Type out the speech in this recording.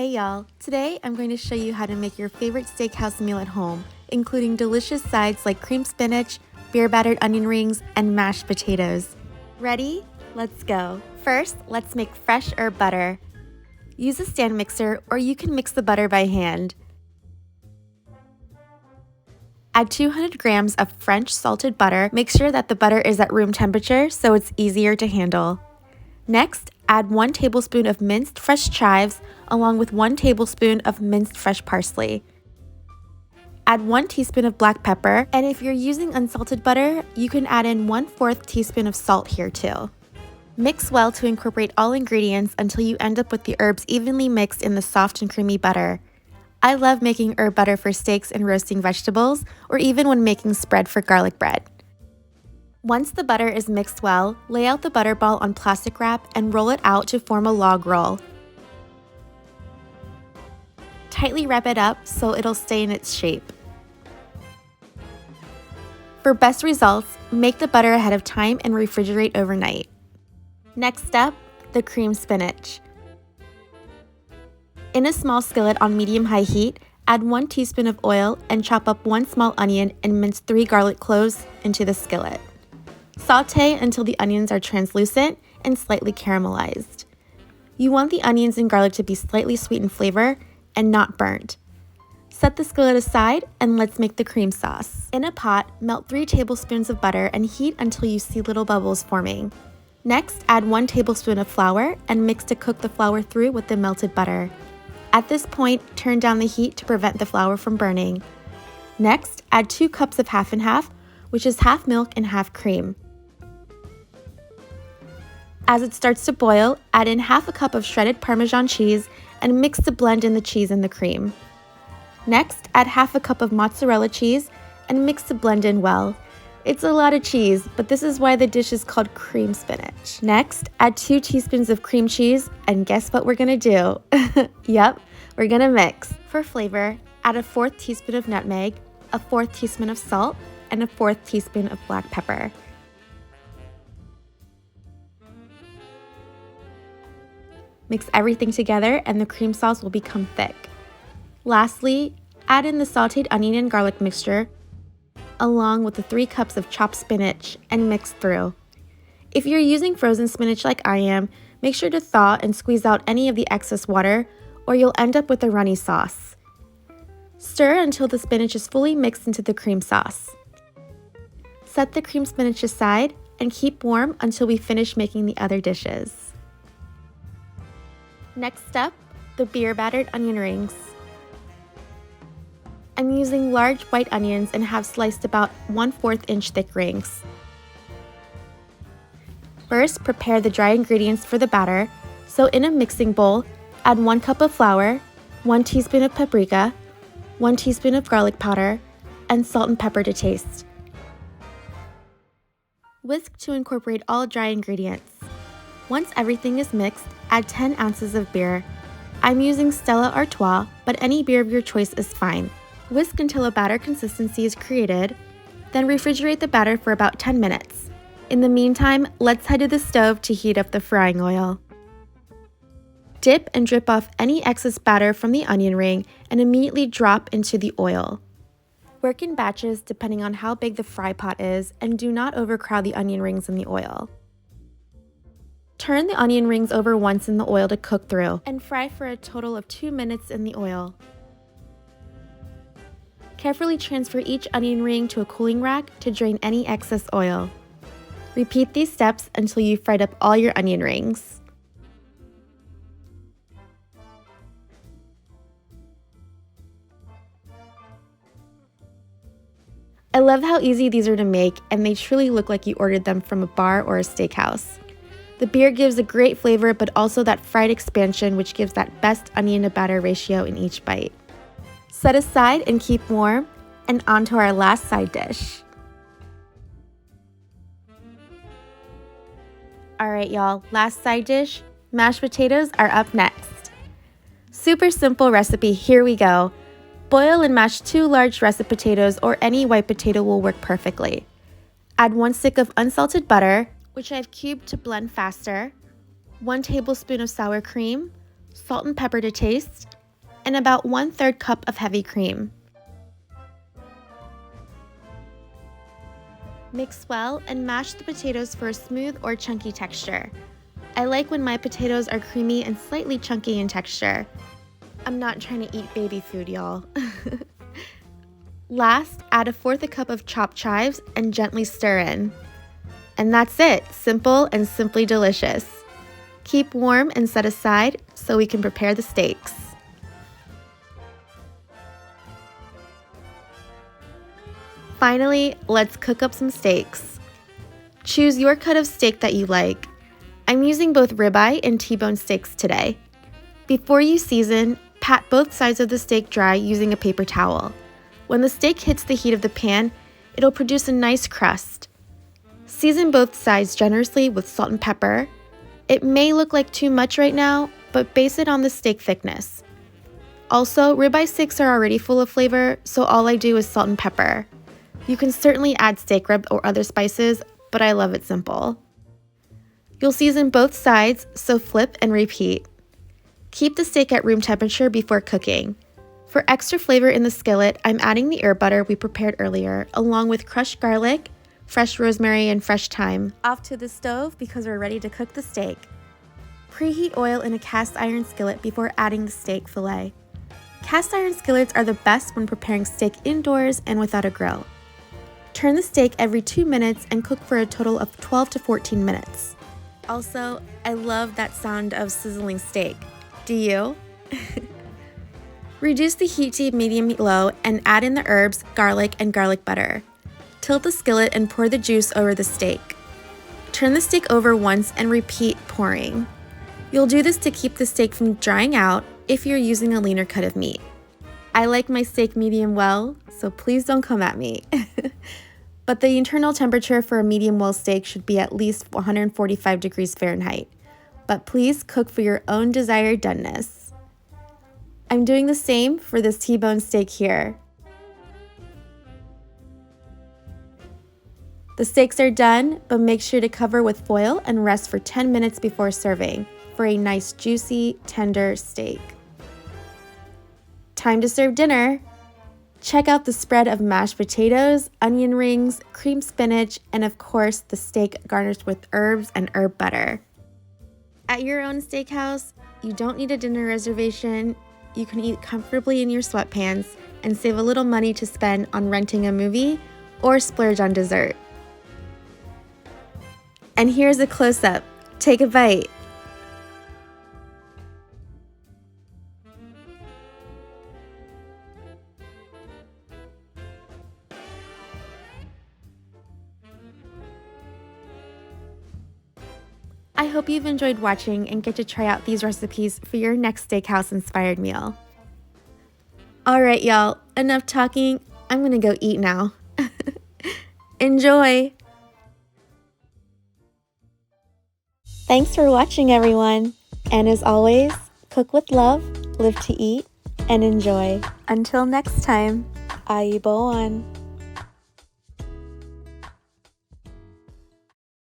Hey y'all, today I'm going to show you how to make your favorite steakhouse meal at home, including delicious sides like cream spinach, beer battered onion rings, and mashed potatoes. Ready? Let's go. First, let's make fresh herb butter. Use a stand mixer or you can mix the butter by hand. Add 200 grams of French salted butter. Make sure that the butter is at room temperature so it's easier to handle. Next, add 1 tablespoon of minced fresh chives along with 1 tablespoon of minced fresh parsley. Add 1 teaspoon of black pepper, and if you're using unsalted butter, you can add in 1/4 teaspoon of salt here too. Mix well to incorporate all ingredients until you end up with the herbs evenly mixed in the soft and creamy butter. I love making herb butter for steaks and roasting vegetables, or even when making spread for garlic bread. Once the butter is mixed well, lay out the butter ball on plastic wrap and roll it out to form a log roll. Tightly wrap it up so it'll stay in its shape. For best results, make the butter ahead of time and refrigerate overnight. Next step, the cream spinach. In a small skillet on medium-high heat, add 1 teaspoon of oil and chop up 1 small onion and mince 3 garlic cloves into the skillet. Sauté until the onions are translucent and slightly caramelized. You want the onions and garlic to be slightly sweet in flavor and not burnt. Set the skillet aside and let's make the cream sauce. In a pot, melt 3 tablespoons of butter and heat until you see little bubbles forming. Next, add 1 tablespoon of flour and mix to cook the flour through with the melted butter. At this point, turn down the heat to prevent the flour from burning. Next, add 2 cups of half and half, which is half milk and half cream. As it starts to boil, add in half a cup of shredded Parmesan cheese and mix to blend in the cheese and the cream. Next, add half a cup of mozzarella cheese and mix to blend in well. It's a lot of cheese, but this is why the dish is called cream spinach. Next, add 2 teaspoons of cream cheese, and guess what we're gonna do? Yep, we're gonna mix. For flavor, add a 1/4 teaspoon of nutmeg, a 1/4 teaspoon of salt, and a 1/4 teaspoon of black pepper. Mix everything together and the cream sauce will become thick. Lastly, add in the sauteed onion and garlic mixture along with the 3 cups of chopped spinach and mix through. If you're using frozen spinach like I am, make sure to thaw and squeeze out any of the excess water or you'll end up with a runny sauce. Stir until the spinach is fully mixed into the cream sauce. Set the cream spinach aside and keep warm until we finish making the other dishes. Next step, the beer battered onion rings. I'm using large white onions and have sliced about 1/4 inch thick rings. First, prepare the dry ingredients for the batter. So in a mixing bowl, add 1 cup of flour, 1 teaspoon of paprika, 1 teaspoon of garlic powder, and salt and pepper to taste. Whisk to incorporate all dry ingredients. Once everything is mixed, add 10 ounces of beer. I'm using Stella Artois, but any beer of your choice is fine. Whisk until a batter consistency is created, then refrigerate the batter for about 10 minutes. In the meantime, let's head to the stove to heat up the frying oil. Dip and drip off any excess batter from the onion ring and immediately drop into the oil. Work in batches depending on how big the fry pot is and do not overcrowd the onion rings in the oil. Turn the onion rings over once in the oil to cook through and fry for a total of 2 minutes in the oil. Carefully transfer each onion ring to a cooling rack to drain any excess oil. Repeat these steps until you've fried up all your onion rings. I love how easy these are to make, and they truly look like you ordered them from a bar or a steakhouse. The beer gives a great flavor, but also that fried expansion which gives that best onion to batter ratio in each bite. Set aside and keep warm, and on to our last side dish. Alright y'all, last side dish, mashed potatoes are up next. Super simple recipe, here we go. Boil and mash 2 large russet potatoes or any white potato will work perfectly. Add 1 stick of unsalted butter, which I've cubed to blend faster, 1 tablespoon of sour cream, salt and pepper to taste, and about 1/3 cup of heavy cream. Mix well and mash the potatoes for a smooth or chunky texture. I like when my potatoes are creamy and slightly chunky in texture. I'm not trying to eat baby food, y'all. Last, add 1/4 cup of chopped chives and gently stir in. And that's it, simple and simply delicious. Keep warm and set aside so we can prepare the steaks. Finally, let's cook up some steaks. Choose your cut of steak that you like. I'm using both ribeye and T-bone steaks today. Before you season, pat both sides of the steak dry using a paper towel. When the steak hits the heat of the pan, it'll produce a nice crust. Season both sides generously with salt and pepper. It may look like too much right now, but base it on the steak thickness. Also, ribeye steaks are already full of flavor, so all I do is salt and pepper. You can certainly add steak rib or other spices, but I love it simple. You'll season both sides, so flip and repeat. Keep the steak at room temperature before cooking. For extra flavor in the skillet, I'm adding the herb butter we prepared earlier, along with crushed garlic, fresh rosemary, and fresh thyme. Off to the stove because we're ready to cook the steak. Preheat oil in a cast iron skillet before adding the steak fillet. Cast iron skillets are the best when preparing steak indoors and without a grill. Turn the steak every 2 minutes and cook for a total of 12 to 14 minutes. Also, I love that sound of sizzling steak. Do you? Reduce the heat to medium-low and add in the herbs, garlic, and garlic butter. Tilt the skillet and pour the juice over the steak. Turn the steak over once and repeat pouring. You'll do this to keep the steak from drying out if you're using a leaner cut of meat. I like my steak medium well, so please don't come at me. But the internal temperature for a medium well steak should be at least 145 degrees Fahrenheit. But please cook for your own desired doneness. I'm doing the same for this T-bone steak here. The steaks are done, but make sure to cover with foil and rest for 10 minutes before serving for a nice juicy, tender steak. Time to serve dinner! Check out the spread of mashed potatoes, onion rings, cream spinach, and of course the steak garnished with herbs and herb butter. At your own steakhouse, you don't need a dinner reservation. You can eat comfortably in your sweatpants and save a little money to spend on renting a movie or splurge on dessert. And here's a close-up. Take a bite. I hope you've enjoyed watching and get to try out these recipes for your next steakhouse-inspired meal. Alright y'all, enough talking. I'm gonna go eat now. Enjoy! Thanks for watching, everyone. And as always, cook with love, live to eat, and enjoy. Until next time, Ayubowan.